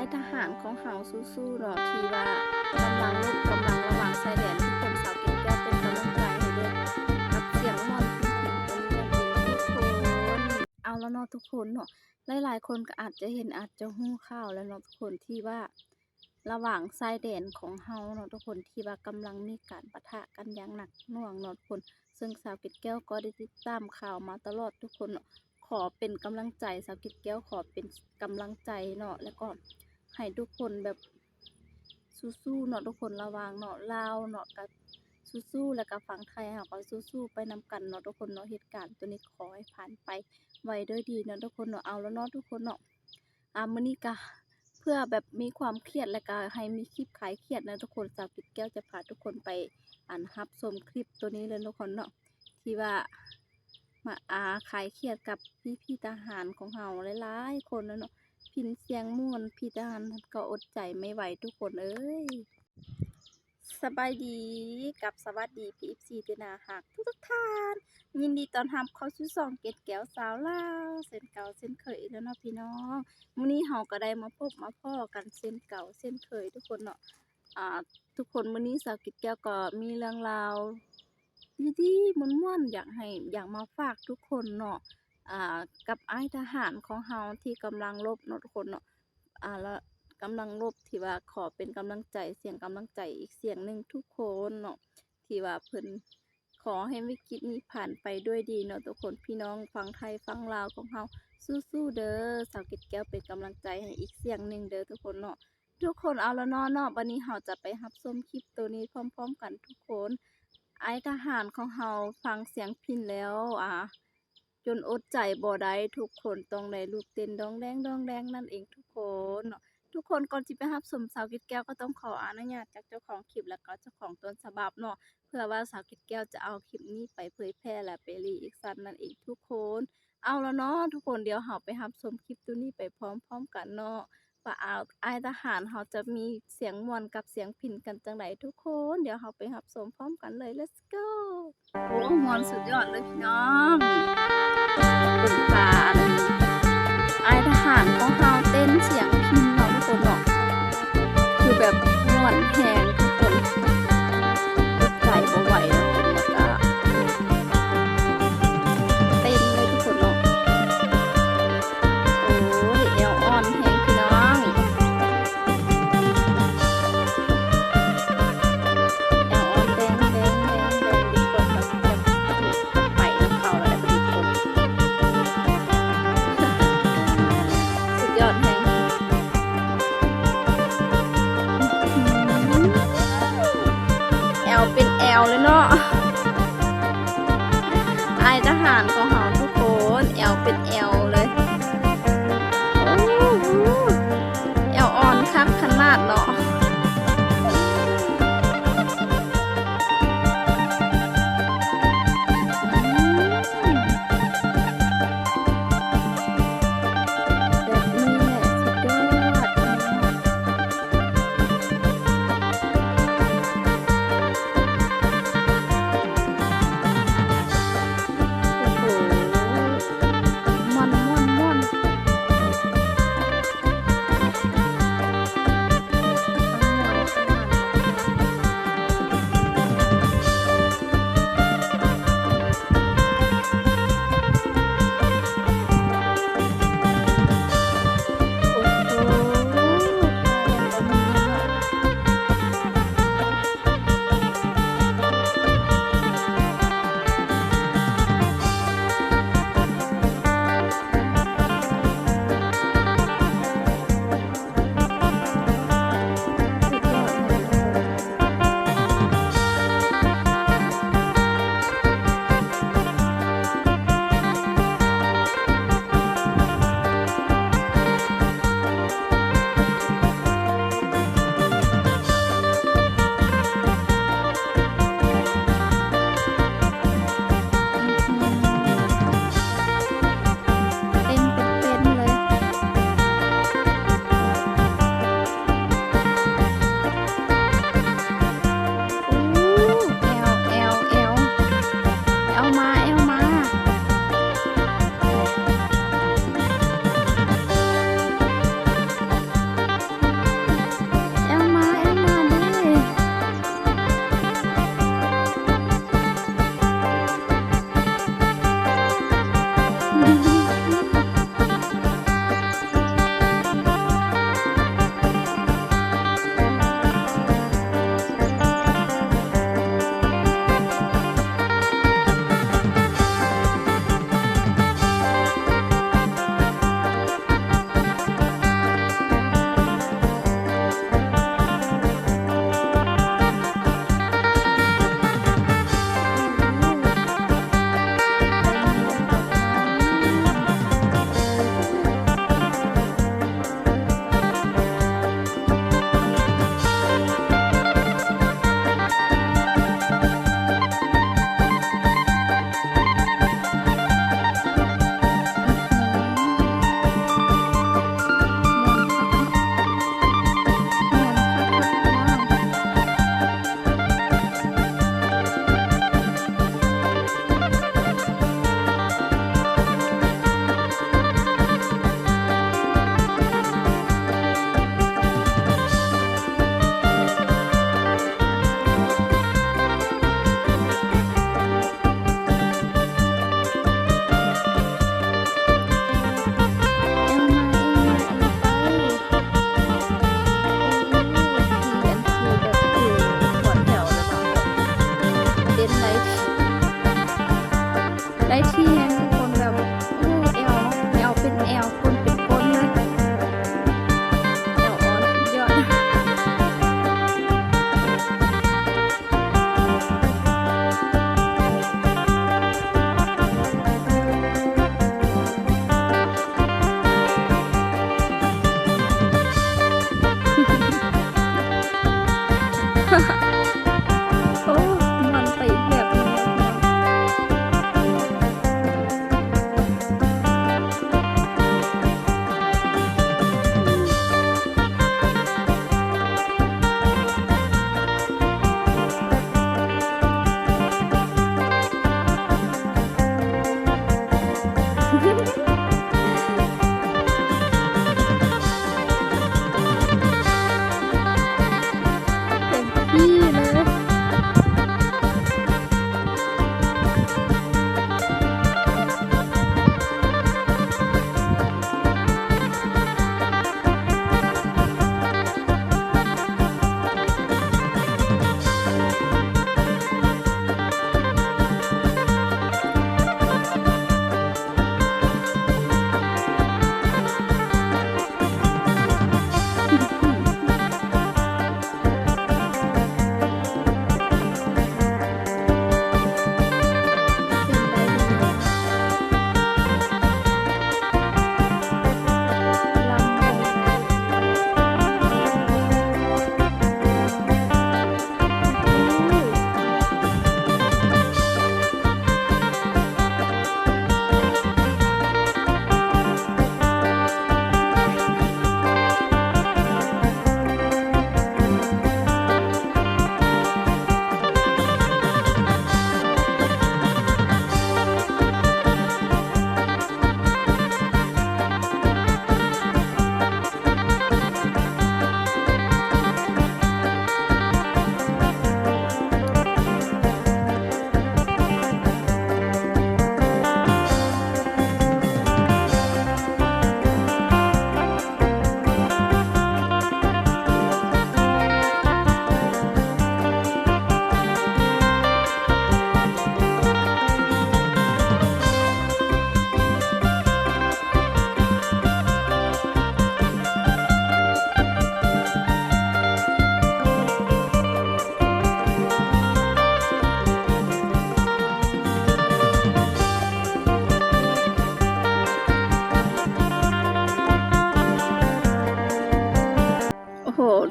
ายทหารของเฮาสู้ๆเนาะที่ว่ากำลังรบกำลังระหว่างชายแดนทุกคนสาวเก็บแก้วเป็นกำลังใจให้เด้อกับเสียงม่วนพิณๆตัวนี้นั่นเองทุกคนเอาแล้วเนาะทุกคนเนาะหลายๆคนก็อาจจะเห็นอาจจะฮู้ข่าวแล้วเนาะทุกคนที่ว่าระหว่างชายแดนของเฮาเนาะทุกคนที่ว่ากำลังมีการปะทะกันอย่างหนักหน่วงเนาะทุกคนซึ่งสาวเก็บแก้วก็ได้ติดตามข่าวมาตลอดทุกคนเนาะขอเป็นกำลังใจสาวเก็บแก้วขอเป็นกำลังใจเนาะแล้วก็ให้ทุกคนแบบสู้ๆเนาะทุกคนระวังเนาะลาวเนาะก็สู้ๆแล้วก็ฝั่งไทยเฮาก็สู้ๆไปนำกันเนาะทุกคนเนาะเหตุการณ์ตัวนี้ขอให้ผ่านไปไวด้วยดีเนาะทุกคนเนาะเอาแล้วเนาะทุกคนเนาะมื้อนี้ก็เพื่อแบบมีความเครียดแล้วก็ให้มีคลิปคลายเครียดนะทุกคนสาวเก็บแก้วจะพาทุกคนไปรับชมคลิปตัวนี้เลยทุกคนเนาะที่ว่ามาคลายเครียดกับพี่ๆทหารของเฮาหลายๆคนเนาะพิณเสียงม่วนพี่ทหารก็อดใจไม่ไหวทุกคนเอ้ยสบายดีกับสวัสดีพี่ FC ที่น่ารักทุกท่านยินดีต้อนรับเข้าสู่ช่องเกร็ดแก้วสาวลาวเช่นเก่าเช่นเคยอีกแล้วเนาะพี่น้องมื้อนี้เฮาก็ได้มาพบมาพ้อกันเช่นเก่าเช่นเคยทุกคนเนาะทุกคนมื้อนี้สาวเกร็ดแก้วก็มีเรื่องราวดีๆม่วนๆอยากมาฝากทุกคนเนาะกับอ้ายทหารของเฮาที่กำลังรบเนาะทุกคนเนาะแล้วกำลังรบที่ว่าขอเป็นกำลังใจเสียงกำลังใจอีกเสียงหนึ่งทุกคนเนาะที่ว่าเพิ่นขอให้วิกฤตนี้ผ่านไปด้วยดีเนาะทุกคนพี่น้องฝั่งไทยฝั่งลาวของเฮาสู้ๆเด้อสาวเกร็ดแก้วเป็นกำลังใจให้อีกเสียงหนึ่งเด้อทุกคนเนาะทุกคนเอาแล้วเนาะวันนี้เราจะไปรับชมคลิปตัวนี้พร้อมๆกันทุกคนอ้ายทหารของเฮาฟังเสียงพิณแล้วจนอดใจบ่ได้ทุกคนต้องได้ลุกเต้นดองแดงนั่นเองทุกคนเนาะทุกคนก่อนสิไปรับชมสาวเกร็ดแก้วก็ต้องขออนุญาตจากเจ้าของคลิปแล้วก็เจ้าของต้นฉบับเนาะเพื่อว่าสาวเกร็ดแก้วจะเอาคลิปนี้ไปเผยแพร่และไปรีแอคชั่นนั่นเองทุกคนเอาแล้วเนาะทุกคนเดี๋ยวเราไปรับชมคลิปตัวนี้ไปพร้อมๆกันเนาะว่าอ้ายทหารเราจะมีเสียงม่วนกับเสียงพิณกันจั่งใดทุกคนเดี๋ยวเราไปรับชมพร้อมกันเลย Let's go โอ้ม่วนสุดยอดเลยพี่น้องเป็นการอ้ายทหารของเราเต้นเสียงพิณเนาะทุกคนเนาะคือแบบม่วนแฮงทุกคนอดใจบ่ไหวแล้วเพิ่นแล้วก็เต้นเลยทุกคนเนาะโอ้ยเอวอ่อนแฮงพี่น้องเอวอ่อนแดงทุกคนแบบไปนำเขาแล้วทุกคนสุดยอดแฮงแอวเป็นแอวเลยเนาะอ้ายทหารของเฮาทุกคนแอวเป็นแอวเลยโอ้โหแอวอ่อนคักขนาดเนาะแบบนี้แหละสุดยอดโอ้โหม่วน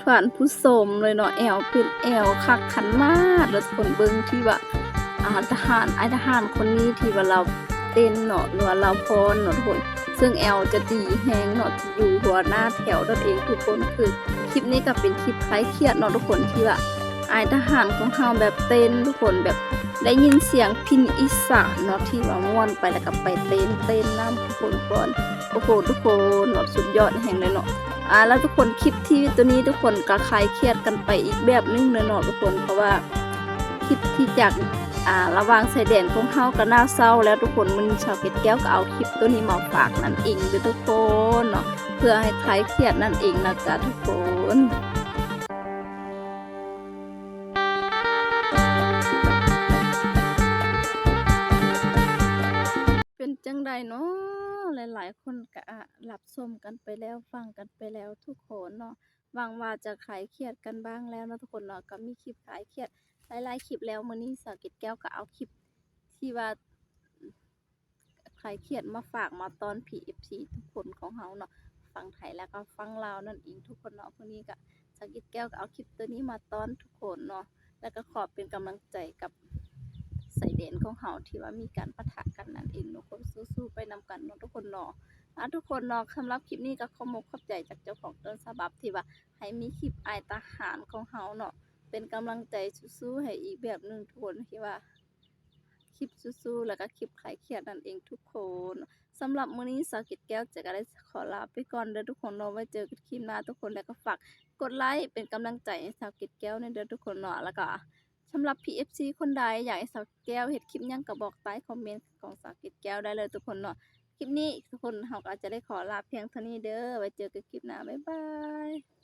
ท่านผู้ชมเลยเนาะแอวเป็นแอวคักขันมากแล้วทุกคนเบิ่งที่ว่าทหารไอ้ทหารคนนี้ที่ว่าเราเต้นเนาะหรือว่าเราฟ้อนเนาะทุกคนซึ่งแอลจะดีแฮงเนาะอยู่หัวหน้าแถวนั่นเองทุกคนคือคลิปนี้ก็เป็นคลิปคล้ายเครียดเนาะทุกคนที่ว่าไอ้ทหารของเฮาแบบเต้นทุกคนแบบได้ยินเสียงพิณอีสานเนาะที่ว่าม่วนไปแล้วก็ไปเต้นนำทุกคนก่อนโอ้โหทุกคนเนาะสุดยอดแห่งเลยเนาะแล้วทุกคนคลิปที่ตัวนี้ทุกคนก็คลายเครียดกันไปอีกแบบนึงเลยเนาะทุกคนเพราะว่าคลิปที่จากระหว่างชายแดนของเฮาก็น่าเศร้าแล้วทุกคนมันชาวเกตแก้วก็เอาคลิปตัวนี้มาฝากนั่นเองเด้อทุกคนเนาะเพื่อให้คลายเครียดนั่นเองนะจ๊ะทุกคนเป็นจังใดเนาะหลายๆคนก็รับชมกันไปแล้วฟังกันไปแล้วทุกคนเนาะหวังว่าจะคลายเครียดกันบ้างแล้วนะทุกคนเนาะก็มีคลิปคลายเครียดหลายๆคลิปแล้วมื้อนี้สาวเกตแก้วก็เอาคลิปที่ว่าคลายเครียดมาฝากมาตอน PFC ทุกคนของเฮาเนาะฟังไทยแล้วก็ฟังลาวนั่นเองทุกคนเนาะมื้อนี้ก็สาวเกตแก้วก็เอาคลิปตัวนี้มาตอนทุกคนเนาะแล้วก็ขอเป็นกำลังใจกับสายแดนของเฮาที่ว่ามีการปะทะกันนั่นเองทุกคนสู้ๆไปนำกันเนาะทุกคนเนาะทุกคนเนาะสำหรับคลิปนี้ก็ขอบใจจากเจ้าของต้นฉบับที่ว่าให้มีคลิปอ้ายทหารของเฮาเนาะเป็นกำลังใจสู้ๆให้อีกแบบนึงทุกคนที่ว่าคลิปสู้ๆแล้วก็คลิปคลายเครียดนั่นเองทุกคนสำหรับมื้อนี้สาวเกตแก้วจะก็ได้ขอลาไปก่อนเด้อทุกคนเนาะไว้เจอกันคลิปหน้าทุกคนแล้วก็ฝากกดไลค์เป็นกำลังใจให้สาวเกตแก้วในเด้อทุกคนเนาะแล้วก็สำหรับ PFC คนใดอยากให้สาวแก้วเฮ็ดคลิปหยังก็บอกใต้คอมเมนต์ของสาวเกตแก้วได้เลยทุกคนเนาะคลิปนี้ทุกคนเฮาก็จะได้ขอลาเพียงเท่านี้เด้อไว้เจอกันคลิปหน้าบ๊ายบาย